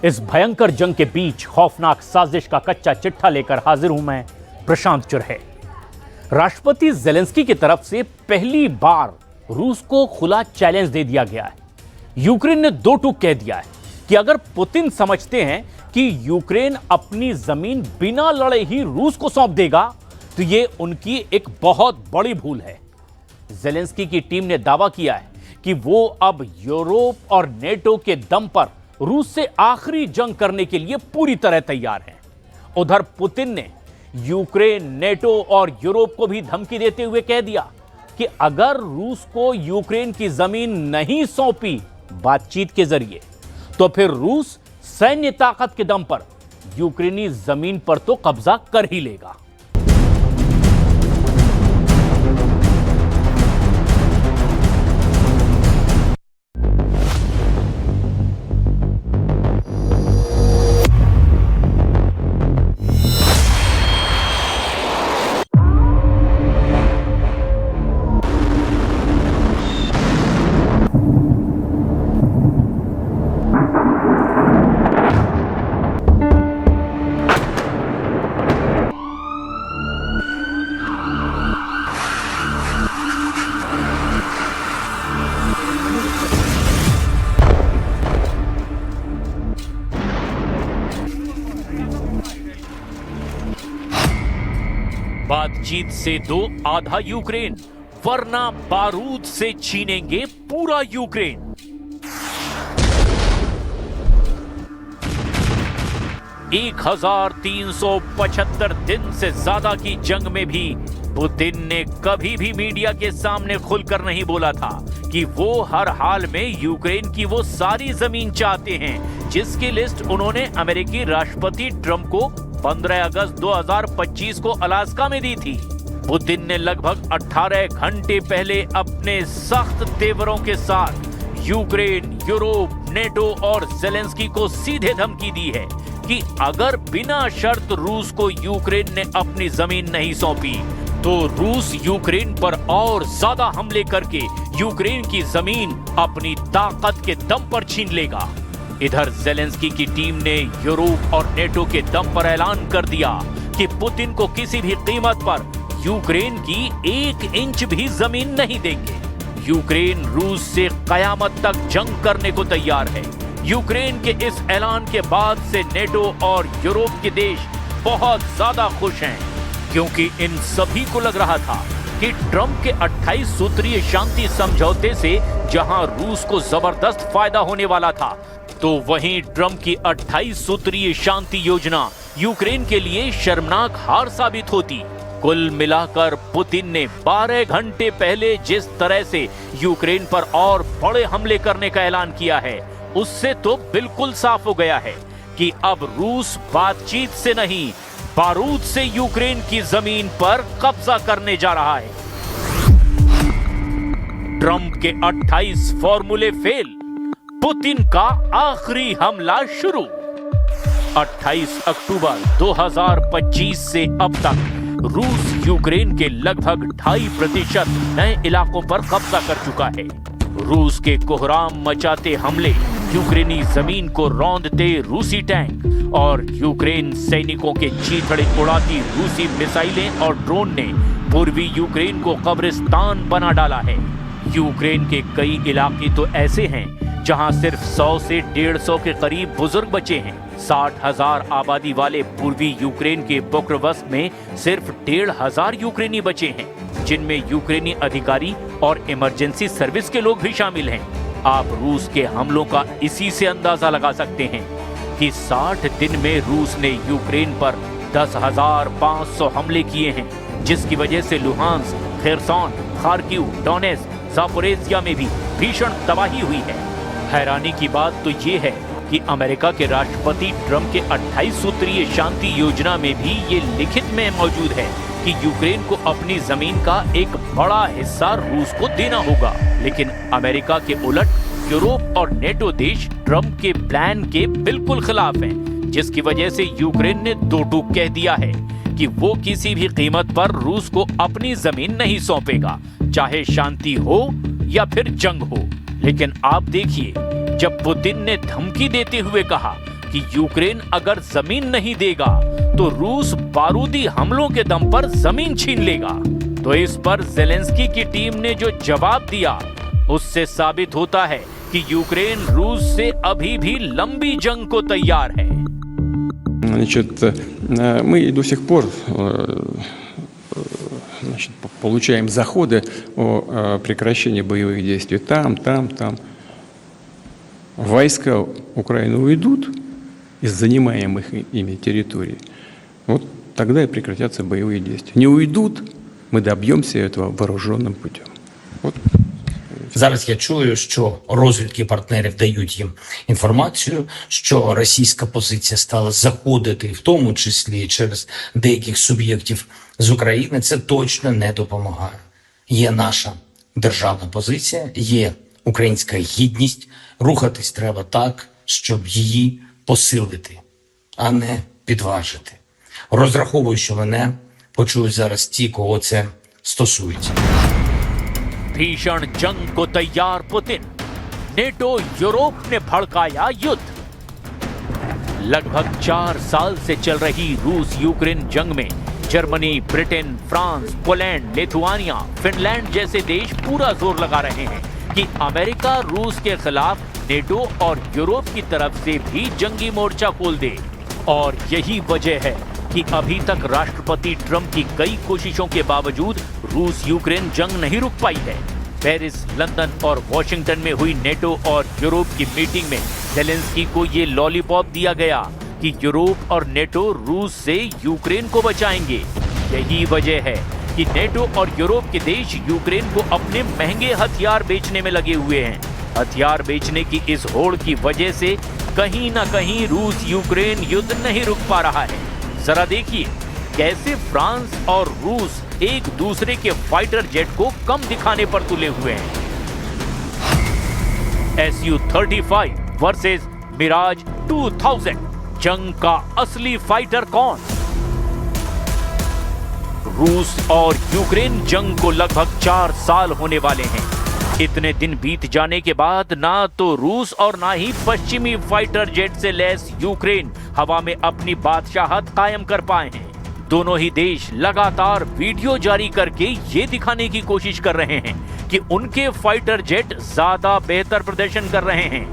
इस भयंकर जंग के बीच खौफनाक साजिश का कच्चा चिट्ठा लेकर हाजिर हूं मैं, प्रशांत चुरहे। राष्ट्रपति जेलेंस्की की तरफ से पहली बार रूस को खुला चैलेंज दे दिया गया है। यूक्रेन ने दो टूक कह दिया है कि अगर पुतिन समझते हैं कि यूक्रेन अपनी जमीन बिना लड़े ही रूस को सौंप देगा तो यह उनकी एक बहुत बड़ी भूल है। जेलेंस्की की टीम ने दावा किया है कि वो अब यूरोप और नेटो के दम पर रूस से आखिरी जंग करने के लिए पूरी तरह तैयार हैं। उधर पुतिन ने यूक्रेन, नेटो और यूरोप को भी धमकी देते हुए कह दिया कि अगर रूस को यूक्रेन की जमीन नहीं सौंपी बातचीत के जरिए तो फिर रूस सैन्य ताकत के दम पर यूक्रेनी जमीन पर तो कब्जा कर ही लेगा। बातचीत से दो आधा यूक्रेन, वरना बारूद से छीनेंगे पूरा यूक्रेन। एक 1375 दिन से ज्यादा की जंग में भी पुतिन ने कभी भी मीडिया के सामने खुलकर नहीं बोला था कि वो हर हाल में यूक्रेन की वो सारी जमीन चाहते हैं जिसकी लिस्ट उन्होंने अमेरिकी राष्ट्रपति ट्रंप को 15 अगस्त 2025 को अलास्का में दी थी। पुतिन ने लगभग 18 घंटे पहले अपने सख्त तेवरों के साथ यूक्रेन, यूरोप, नेटो और जेलेंस्की को सीधे धमकी दी है कि अगर बिना शर्त रूस को यूक्रेन ने अपनी जमीन नहीं सौंपी तो रूस यूक्रेन पर और ज्यादा हमले करके यूक्रेन की जमीन अपनी ताकत के दम पर छीन लेगा। इधर जेलेंस्की की टीम ने यूरोप और नेटो के दम पर ऐलान कर दिया कि पुतिन को किसी भी कीमत पर यूक्रेन की 1 इंच भी जमीन नहीं देंगे। यूक्रेन रूस से कयामत तक जंग करने को तैयार है। यूक्रेन के इस ऐलान के बाद से नेटो और यूरोप के देश बहुत ज्यादा खुश हैं, क्योंकि इन सभी को लग रहा था कि ट्रंप के 28 सूत्रीय शांति समझौते से जहां रूस को जबरदस्त फायदा होने वाला था, तो वहीं ट्रंप की 28 सूत्रीय शांति योजना यूक्रेन के लिए शर्मनाक हार साबित होती। कुल मिलाकर पुतिन ने 12 घंटे पहले जिस तरह से यूक्रेन पर और बड़े हमले करने का ऐलान किया है, उससे तो बिल्कुल साफ हो गया है कि अब रूस बातचीत से नहीं, बारूद से यूक्रेन की जमीन पर कब्जा करने जा रहा है। ट्रंप के 28 फॉर्मूले फेल, पुतिन का आखिरी हमला शुरू। 28 अक्टूबर 2025 से अब तक रूस यूक्रेन के लगभग 2.5% नए इलाकों पर कब्जा कर चुका है। रूस के कोहराम मचाते हमले, यूक्रेनी जमीन को रौंदते रूसी टैंक और यूक्रेन सैनिकों के चीथड़े उड़ाती रूसी मिसाइलें और ड्रोन ने पूर्वी यूक्रेन को कब्रिस्तान बना डाला है। यूक्रेन के कई इलाके तो ऐसे हैं जहां सिर्फ 100 से 150 के करीब बुजुर्ग बचे हैं। 60,000 आबादी वाले पूर्वी यूक्रेन के पोक्रोवस्क में सिर्फ 1,500 यूक्रेनी बचे हैं, जिनमें यूक्रेनी अधिकारी और इमरजेंसी सर्विस के लोग भी शामिल हैं। आप रूस के हमलों का इसी से अंदाजा लगा सकते हैं कि 60 दिन में रूस ने यूक्रेन पर 10,500 हमले किए हैं, जिसकी वजह से लुहांस्क, खेरसॉन, खार्किव, डोनेट्स्क, जापोरेजिया में भी भीषण तबाही हुई है। हैरानी की बात तो ये है कि अमेरिका के राष्ट्रपति ट्रंप के 28 सूत्रीय शांति योजना में भी ये लिखित में मौजूद है कि यूक्रेन को अपनी जमीन का एक बड़ा हिस्सा रूस को देना होगा। लेकिन अमेरिका के उलट यूरोप और नेटो देश ट्रंप के प्लान के बिल्कुल खिलाफ हैं, जिसकी वजह से यूक्रेन ने दो टूक कह दिया है कि वो किसी भी कीमत पर रूस को अपनी जमीन नहीं सौंपेगा, चाहे शांति हो या फिर जंग हो। लेकिन आप देखिए, जब पुतिन ने धमकी देते हुए कहा कि यूक्रेन अगर जमीन नहीं देगा तो रूस बारूदी हमलों के दम पर जमीन छीन लेगा। तो इस पर ज़ेलेंस्की की टीम ने जो जवाब दिया उससे साबित होता है कि यूक्रेन रूस से अभी भी लंबी जंग को तैयार है। Значит, мы до сих пор получаем заходы о прекращении боевых действий там. Войска Украины уйдут из занимаемых ими территорий. Вот тогда и прекратятся боевые действия. Не уйдут, мы добьемся этого вооруженным путем. Вот. Зараз я чую, що розвідки партнерів дають їм інформацію, що російська позиція стала заходити, в тому числі через деяких суб'єктів з України. Це точно не допомагає. Є наша державна позиція, є українська гідність. Рухатись треба так, щоб її посилити, а не підважити. Розраховую, що мене почують зараз ті, кого це стосується. भीषण जंग को तैयार पुतिन, नेटो यूरोप ने भड़काया युद्ध। लगभग 4 साल से चल रही रूस यूक्रेन जंग में Germany, Britain, France, Poland, Lithuania, Finland जैसे देश पूरा जोर लगा रहे हैं कि अमेरिका रूस के खिलाफ नेटो और यूरोप की तरफ से भी जंगी मोर्चा खोल दे। और यही वजह है कि अभी तक राष्ट्रपति ट्रंप की कई कोशिशों के बावजूद रूस यूक्रेन जंग नहीं रुक पाई है। पेरिस, लंदन और वॉशिंगटन में हुई नेटो और यूरोप की मीटिंग में ज़ेलेंस्की को ये लॉलीपॉप दिया गया कि यूरोप और नेटो रूस से यूक्रेन को बचाएंगे। यही वजह है कि नेटो और यूरोप के देश यूक्रेन को अपने महंगे हथियार बेचने में लगे हुए हैं। हथियार बेचने की इस होड़ की वजह से कहीं ना कहीं रूस यूक्रेन युद्ध नहीं रुक पा रहा है। जरा देखिए कैसे फ्रांस और रूस एक दूसरे के फाइटर जेट को कम दिखाने पर तुले हुए हैं। Su-35 वर्सेस मिराज 2000, जंग का असली फाइटर कौन? रूस और यूक्रेन जंग को लगभग 4 साल होने वाले हैं। इतने दिन बीत जाने के बाद ना तो रूस और ना ही पश्चिमी फाइटर जेट से लैस यूक्रेन हवा में अपनी बादशाहत कायम कर पाए हैं। दोनों ही देश लगातार वीडियो जारी करके ये दिखाने की कोशिश कर रहे हैं कि उनके फाइटर जेट ज्यादा बेहतर प्रदर्शन कर रहे हैं।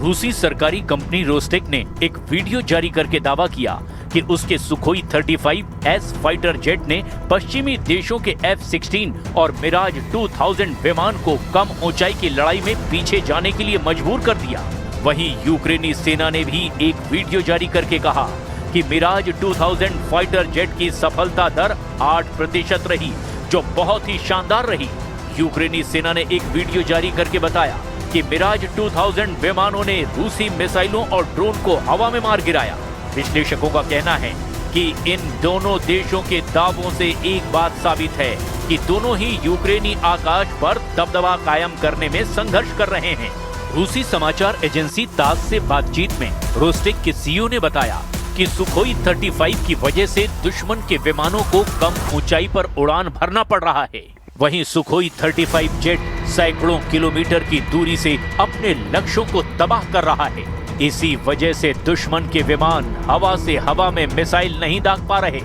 रूसी सरकारी कंपनी रोस्टेक ने एक वीडियो जारी करके दावा किया कि उसके सुखोई 35S फाइटर जेट ने पश्चिमी देशों के F-16 और मिराज 2000 विमान को कम ऊंचाई की लड़ाई में पीछे जाने के लिए मजबूर कर दिया। वहीं यूक्रेनी सेना ने भी एक वीडियो जारी करके कहा कि मिराज 2000 फाइटर जेट की सफलता दर 8% रही, जो बहुत ही शानदार रही। यूक्रेनी सेना ने एक वीडियो जारी करके बताया कि मिराज 2000 विमानों ने रूसी मिसाइलों और ड्रोन को हवा में मार गिराया। विश्लेषकों का कहना है कि इन दोनों देशों के दावों से एक बात साबित है कि दोनों ही यूक्रेनी आकाश पर दबदबा कायम करने में संघर्ष कर रहे हैं। रूसी समाचार एजेंसी तास से बातचीत में रोस्टेक के सीईओ ने बताया कि सुखोई 35 की वजह से दुश्मन के विमानों को कम ऊंचाई पर उड़ान भरना पड़ रहा है। वहीं सुखोई 35 जेट सैकड़ों किलोमीटर की दूरी से अपने लक्ष्यों को तबाह कर रहा है। इसी वजह से दुश्मन के विमान हवा से हवा में मिसाइल नहीं दाग पा रहे।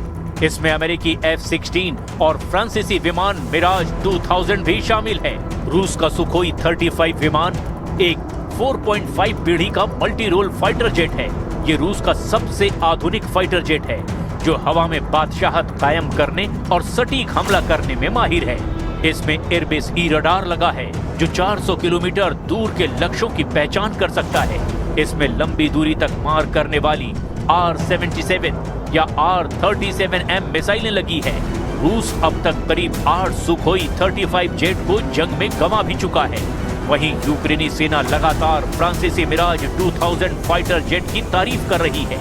इसमें अमेरिकी F-16 और फ्रांसीसी विमान मिराज 2000 भी शामिल है। रूस का सुखोई 35 विमान एक 4.5 पीढ़ी का मल्टी रोल फाइटर जेट है। ये रूस का सबसे आधुनिक फाइटर जेट है जो हवा में बादशाहत कायम करने और सटीक हमला करने में माहिर है। इसमें एयरबेस ई रडार लगा है जो 400 किलोमीटर दूर के लक्ष्यों की पहचान कर सकता है। इसमें लंबी दूरी तक मार करने वाली R-77 या R-37M मिसाइलें लगी है। रूस अब तक करीब 8 सुखोई 35 जेट को जंग में गंवा भी चुका है। वहीं यूक्रेनी सेना लगातार फ्रांसीसी मिराज 2000 फाइटर जेट की तारीफ कर रही है।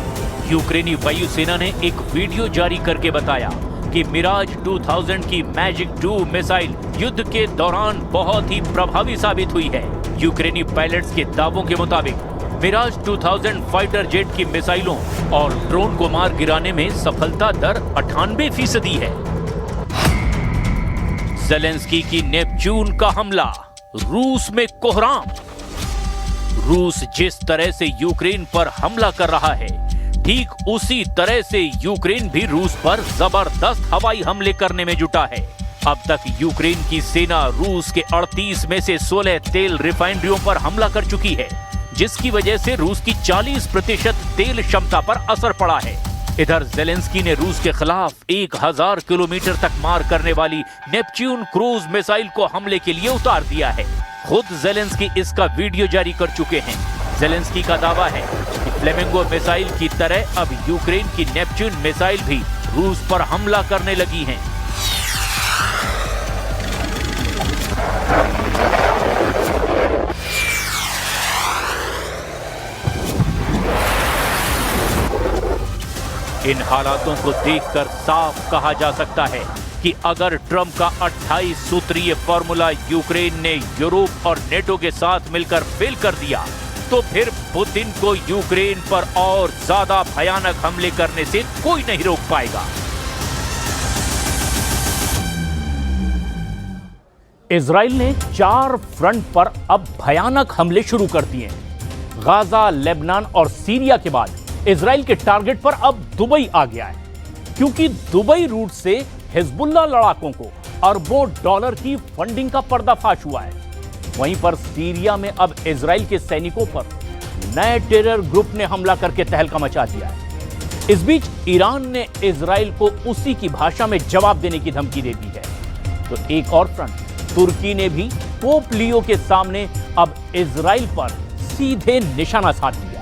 यूक्रेनी वायुसेना ने एक वीडियो जारी करके बताया कि मिराज 2000 की मैजिक 2 मिसाइल युद्ध के दौरान बहुत ही प्रभावी साबित हुई है। यूक्रेनी पायलट्स के दावों के मुताबिक मिराज 2000 फाइटर जेट की मिसाइलों और ड्रोन को मार गिराने में सफलता दर 98% है। ज़ेलेंस्की की नेपच्यून का हमला, रूस में कोहराम। रूस जिस तरह से यूक्रेन पर हमला कर रहा है, ठीक उसी तरह से यूक्रेन भी रूस पर जबरदस्त हवाई हमले करने में जुटा है। अब तक यूक्रेन की सेना रूस के 38 में से 16 तेल रिफाइनरियों पर हमला कर चुकी है, जिसकी वजह से रूस की 40% तेल क्षमता पर असर पड़ा है। इधर जेलेंस्की ने रूस के खिलाफ 1000 किलोमीटर तक मार करने वाली नेपच्यून क्रूज मिसाइल को हमले के लिए उतार दिया है। खुद जेलेंस्की इसका वीडियो जारी कर चुके हैं। जेलेंस्की का दावा है कि फ्लेमिंगो मिसाइल की तरह अब यूक्रेन की नेपच्यून मिसाइल भी रूस पर हमला करने लगी हैं। इन हालातों को देखकर साफ कहा जा सकता है कि अगर ट्रंप का 28 सूत्रीय फॉर्मूला यूक्रेन ने यूरोप और नेटो के साथ मिलकर फेल कर दिया, तो फिर पुतिन को यूक्रेन पर और ज्यादा भयानक हमले करने से कोई नहीं रोक पाएगा। इजराइल ने 4 फ्रंट पर अब भयानक हमले शुरू कर दिए हैं। गाजा, लेबनान और सीरिया के बाद इजराइल के टारगेट पर अब दुबई आ गया है, क्योंकि दुबई रूट से हिजबुल्लाह लड़ाकों को अरबों डॉलर की फंडिंग का पर्दाफाश हुआ है। वहीं पर सीरिया में अब इजराइल के सैनिकों पर नए टेरर ग्रुप ने हमला करके तहलका मचा दिया है। इस बीच ईरान ने इजराइल को उसी की भाषा में जवाब देने की धमकी दे दी है। तो एक और फ्रंट तुर्की ने भी पोप लियो के सामने अब इजराइल पर सीधे निशाना साध दिया है।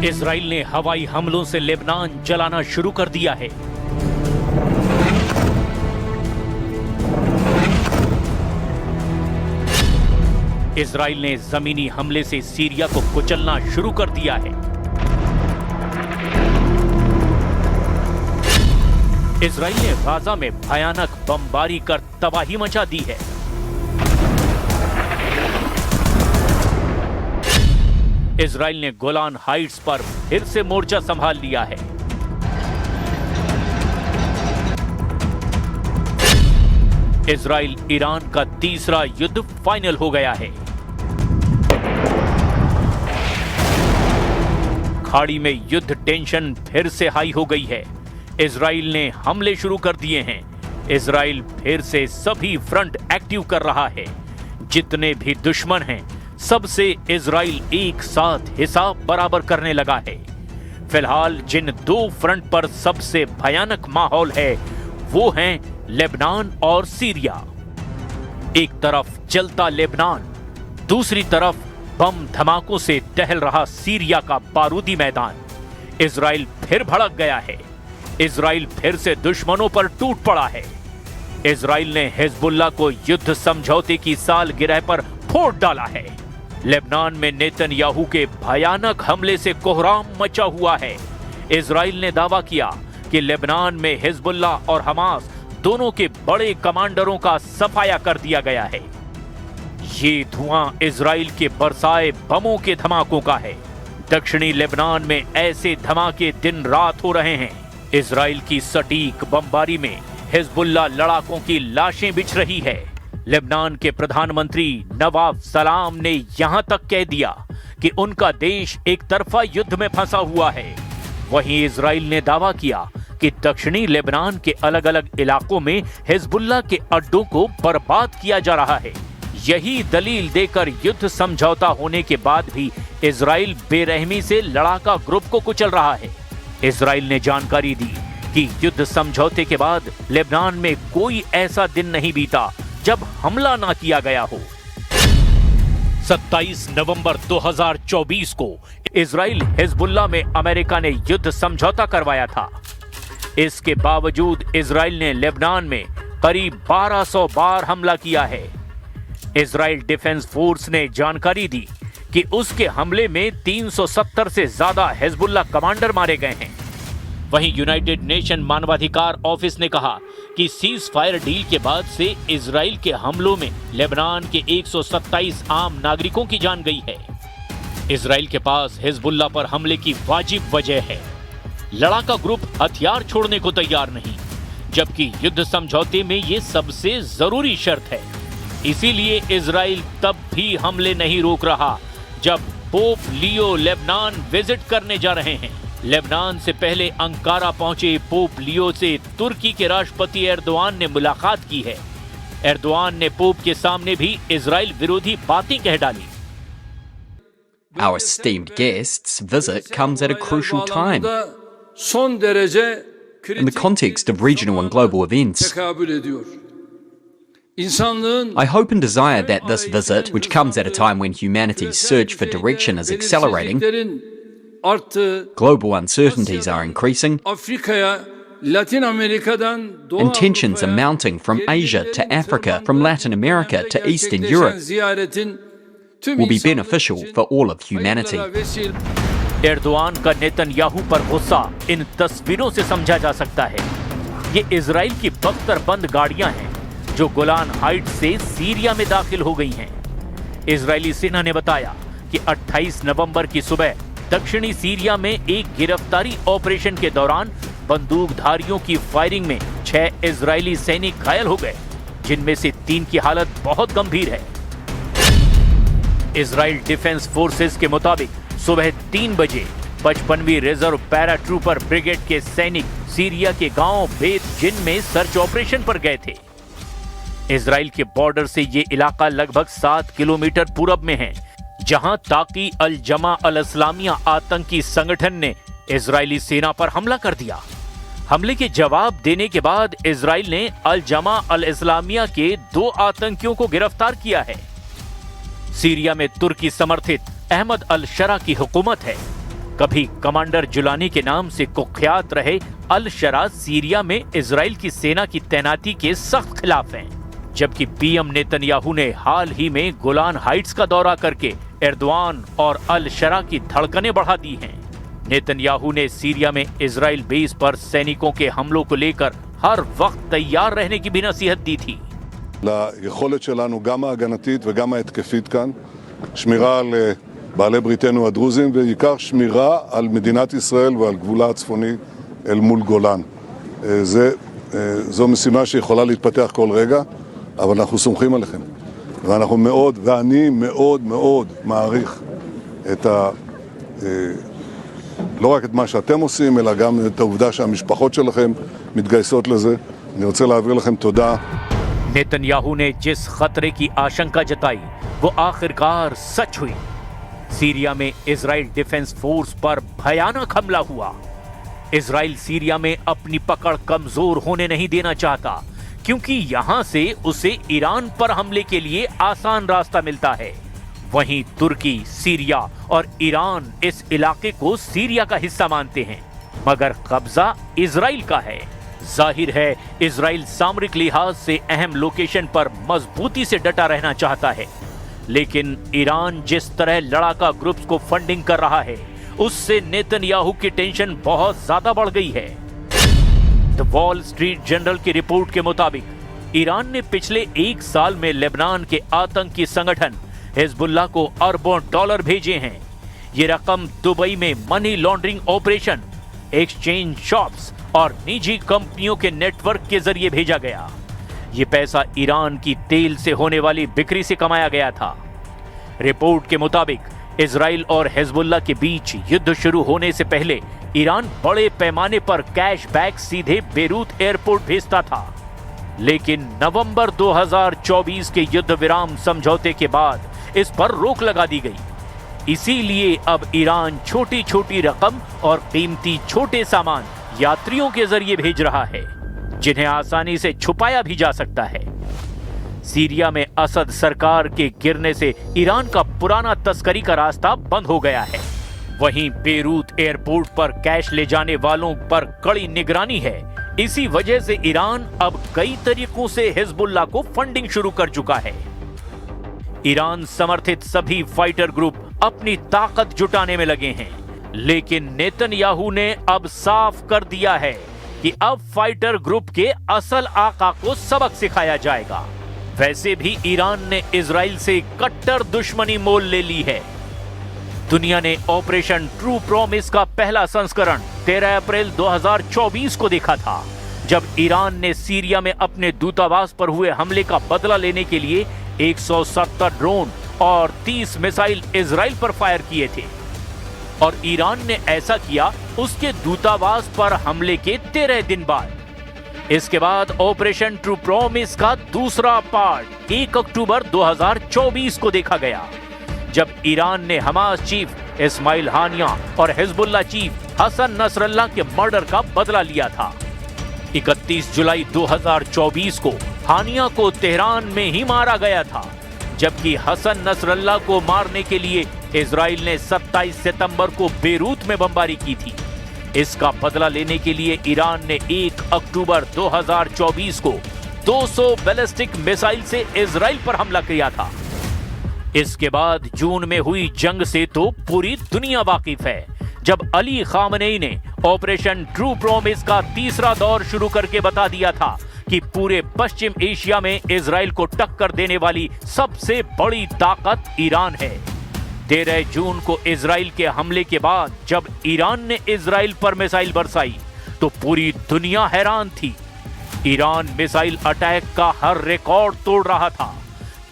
इजराइल ने हवाई हमलों से लेबनान जलाना शुरू कर दिया है। इजराइल ने जमीनी हमले से सीरिया को कुचलना शुरू कर दिया है। इजराइल ने गाजा में भयानक बमबारी कर तबाही मचा दी है। इजराइल ने गोलान हाइट्स पर फिर से मोर्चा संभाल लिया है। इजराइल ईरान का तीसरा युद्ध फाइनल हो गया है। खाड़ी में युद्ध टेंशन फिर से हाई हो गई है। इजराइल ने हमले शुरू कर दिए हैं। इजराइल फिर से सभी फ्रंट एक्टिव कर रहा है। जितने भी दुश्मन हैं, सबसे इजराइल एक साथ हिसाब बराबर करने लगा है। फिलहाल जिन 2 फ्रंट पर सबसे भयानक माहौल है, वो हैं लेबनान और सीरिया। एक तरफ जलता लेबनान, दूसरी तरफ बम धमाकों से टहल रहा सीरिया का बारूदी मैदान। इजराइल फिर भड़क गया है। इजराइल फिर से दुश्मनों पर टूट पड़ा है। इजराइल ने हिजबुल्लाह को युद्ध समझौते की सालगिरह पर फोड़ डाला है। लेबनान में नेतन्याहू के भयानक हमले से कोहराम मचा हुआ है। इजराइल ने दावा किया कि लेबनान में हिजबुल्लाह और हमास दोनों के बड़े कमांडरों का सफाया कर दिया गया है। ये धुआं इजराइल के बरसाए बमों के धमाकों का है। दक्षिणी लेबनान में ऐसे धमाके दिन रात हो रहे हैं। इजराइल की सटीक बमबारी में हिजबुल्लाह लड़ाकों की लाशें बिछ रही है। लेबनान के प्रधानमंत्री नवाब सलाम ने यहां तक कह दिया कि उनका देश एक तरफा युद्ध में फंसा हुआ है। वहीं इजराइल ने दावा किया कि दक्षिणी लेबनान के अलग अलग इलाकों में हिजबुल्लाह के अड्डों को बर्बाद किया जा रहा है। यही दलील देकर युद्ध समझौता होने के बाद भी इजराइल बेरहमी से लड़ाका ग्रुप को कुचल रहा है। इजराइल ने जानकारी दी कि युद्ध समझौते के बाद लेबनान में कोई ऐसा दिन नहीं बीता जब हमला ना किया गया हो। 27 नवंबर 2024 को इजराइल हिजबुल्लाह में अमेरिका ने युद्ध समझौता करवाया था। इसके बावजूद इजराइल ने लेबनान में करीब 1200 बार हमला किया है। इजराइल डिफेंस फोर्स ने जानकारी दी कि उसके हमले में 370 से ज्यादा हिजबुल्लाह कमांडर मारे गए हैं। वहीं यूनाइटेड नेशन मानवाधिकार ऑफिस ने कहा कि सीज फायर डील के बाद से इजराइल के हमलों में लेबनान के 127 आम नागरिकों की जान गई है। इजराइल के पास हिजबुल्लाह पर हमले की वाजिब वजह है। लड़ाका ग्रुप हथियार छोड़ने को तैयार नहीं, जबकि युद्ध समझौते में ये सबसे जरूरी शर्त है। इसीलिए इजराइल तब भी हमले नहीं रोक रहा जब पोप लियो लेबनान विजिट करने जा रहे हैं। लेबनान से पहले अंकारा पहुंचे पोप लियो से तुर्की के राष्ट्रपति एर्दोआन ने मुलाकात की है। एर्दोआन ने पोप के सामने भी इजराइल विरोधी बातें कह डाली। Our esteemed guest's visit comes at a crucial time in the context of regional and global events. I hope and desire that this visit, which comes at a time when humanity's search for direction is accelerating, global uncertainties are increasing, and tensions are mounting from Asia to Africa, from Latin America to Eastern Europe, will be beneficial for all of humanity. Erdogan का Netanyahu पर गुस्सा इन तस्वीरों से समझा जा सकता है। ये इजराइल की बख्तरबंद गाड़ियां हैं जो गोलान हाइट्स से सीरिया में दाखिल हो गई हैं। इजरायली सेना ने बताया कि 28 नवंबर की सुबह दक्षिणी सीरिया में एक गिरफ्तारी ऑपरेशन के दौरान बंदूकधारियों की फायरिंग में 6 इजरायली सैनिक घायल हो गए, जिनमें से 3 की हालत बहुत गंभीर है। इजराइल डिफेंस फोर्सेस के मुताबिक सुबह 3 बजे 55वीं रिजर्व पैराट्रूपर ब्रिगेड के सैनिक सीरिया के गांव बेत जिन में सर्च ऑपरेशन पर गए थे। इजराइल के बॉर्डर से ये इलाका लगभग 7 किलोमीटर पूरब में है, जहां ताकी अल जमा अल इस्लामिया आतंकी संगठन ने इजरायली सेना पर हमला कर दिया। हमले के जवाब देने के बाद इजराइल ने अल जमा अल इस्लामिया के 2 आतंकियों को गिरफ्तार किया है। सीरिया में तुर्की समर्थित अहमद अल शरा की हुकूमत है। कभी कमांडर जुलानी के नाम से कुख्यात रहे अल शरा सीरिया में इजराइल की सेना की तैनाती के सख्त खिलाफ हैं, जबकि पीएम नेतन्याहू ने हाल ही में गोलान हाइट्स का दौरा करके एर्दोआन और अल शरा की धड़कनें बढ़ा दी हैं। नेतन्याहू ने सीरिया में इजराइल बेस पर सैनिकों के हमलों को लेकर हर वक्त तैयार रहने की भी नसीहत दी थी। ליכולת שלנו גם ההגנתית וגם ההתקפית כאן, שמירה על בעלי בריתנו הדרוזים, ובעיקר שמירה על מדינת ישראל ועל גבולה הצפוני אל מול גולן. זו משימה שיכולה להתפתח כל רגע, אבל אנחנו סומכים עליכם. ואנחנו מאוד, ואני מאוד מאוד מעריך את לא רק את מה שאתם עושים, אלא גם את העובדה שהמשפחות שלכם מתגייסות לזה. אני רוצה להעביר לכם תודה. नेतन्याहू ने जिस खतरे की आशंका जताई वो आखिरकार सच हुई। सीरिया में इजराइल डिफेंस फोर्स पर भयानक हमला हुआ। इजराइल सीरिया में अपनी पकड़ कमजोर होने नहीं देना चाहता, क्योंकि यहां से उसे ईरान पर हमले के लिए आसान रास्ता मिलता है। वहीं तुर्की, सीरिया और ईरान इस इलाके को सीरिया का हिस्सा मानते हैं, मगर कब्जा इजराइल का है। जाहिर है इजराइल सामरिक लिहाज से अहम लोकेशन पर मजबूती से डटा रहना चाहता है, लेकिन ईरान जिस तरह लड़ाका ग्रुप्स को फंडिंग कर रहा है, उससे नेतन्याहू की टेंशन बहुत ज्यादा बढ़ गई है। द वॉल स्ट्रीट जर्नल की रिपोर्ट के मुताबिक ईरान ने पिछले 1 साल में लेबनान के आतंकी संगठन हिजबुल्लाह को अरबों डॉलर भेजे हैं। ये रकम दुबई में money laundering operation, exchange shops और निजी कंपनियों के नेटवर्क के जरिए भेजा गया। ये पैसा ईरान की तेल से होने वाली बिक्री से कमाया गया था। रिपोर्ट के मुताबिक इजराइल और हिजबुल्लाह के बीच युद्ध शुरू होने से पहले ईरान बड़े पैमाने पर कैशबैक सीधे बेरूत एयरपोर्ट भेजता था, लेकिन नवंबर 2024 के युद्ध विराम समझौते के बाद इस पर रोक लगा दी गई। इसीलिए अब ईरान छोटी छोटी रकम और कीमती छोटे सामान यात्रियों के जरिए भेज रहा है, जिन्हें आसानी से छुपाया भी जा सकता है। सीरिया में असद सरकार के गिरने से ईरान का पुराना तस्करी का रास्ता बंद हो गया है। वहीं बेरूत एयरपोर्ट पर कैश ले जाने वालों पर कड़ी निगरानी है। इसी वजह से ईरान अब कई तरीकों से हिजबुल्लाह को फंडिंग शुरू कर चुका है। ईरान समर्थित सभी फाइटर ग्रुप अपनी ताकत जुटाने में लगे हैं, लेकिन नेतन्याहू ने अब साफ कर दिया है कि अब फाइटर ग्रुप के असल आका को सबक सिखाया जाएगा। वैसे भी ईरान ने इजराइल से कट्टर दुश्मनी मोल ले ली है। दुनिया ने ऑपरेशन ट्रू प्रॉमिस का पहला संस्करण 13 अप्रैल 2024 को देखा था, जब ईरान ने सीरिया में अपने दूतावास पर हुए हमले का बदला लेने के लिए 170 ड्रोन और 30 मिसाइल इजराइल पर फायर किए थे। और ईरान ने ऐसा किया उसके दूतावास पर हमले के 13 दिन बाद। इसके बाद ऑपरेशन ट्रू प्रॉमिस का दूसरा पार्ट 1 अक्टूबर 2024 को देखा गया, जब ईरान ने हमास चीफ इस्माइल हानिया और हिजबुल्लाह चीफ हसन नसरल्लाह के मर्डर का बदला लिया था। 31 जुलाई 2024 को हानिया को तेहरान में ही मारा गया था, जबकि हसन नसरल्लाह को मारने के लिए इजराइल ने 27 सितंबर को बेरूत में बमबारी की थी। इसका बदला लेने के लिए ईरान ने 1 अक्टूबर 2024 को 200 बैलिस्टिक मिसाइल से इजराइल पर हमला किया था। इसके बाद जून में हुई जंग से तो पूरी दुनिया वाकिफ है, जब अली खामनेई ने ऑपरेशन ट्रू प्रॉमिस का तीसरा दौर शुरू करके बता दिया था कि पूरे पश्चिम एशिया में इजराइल को टक्कर देने वाली सबसे बड़ी ताकत ईरान है। 13 जून को इजराइल के हमले के बाद जब ईरान ने इजराइल पर मिसाइल बरसाई तो पूरी दुनिया हैरान थी। ईरान मिसाइल अटैक का हर रिकॉर्ड तोड़ रहा था।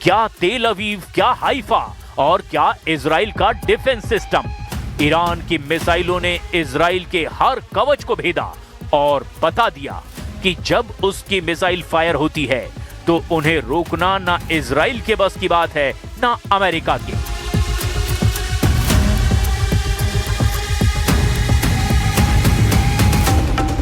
क्या तेल अवीव, क्या हाइफा और क्या इजराइल का डिफेंस सिस्टम। ईरान की मिसाइलों ने इजराइल के हर कवच को भेदा और बता दिया कि जब उसकी मिसाइल फायर होती है तो उन्हें रोकना ना इजराइल के बस की बात है ना अमेरिका की।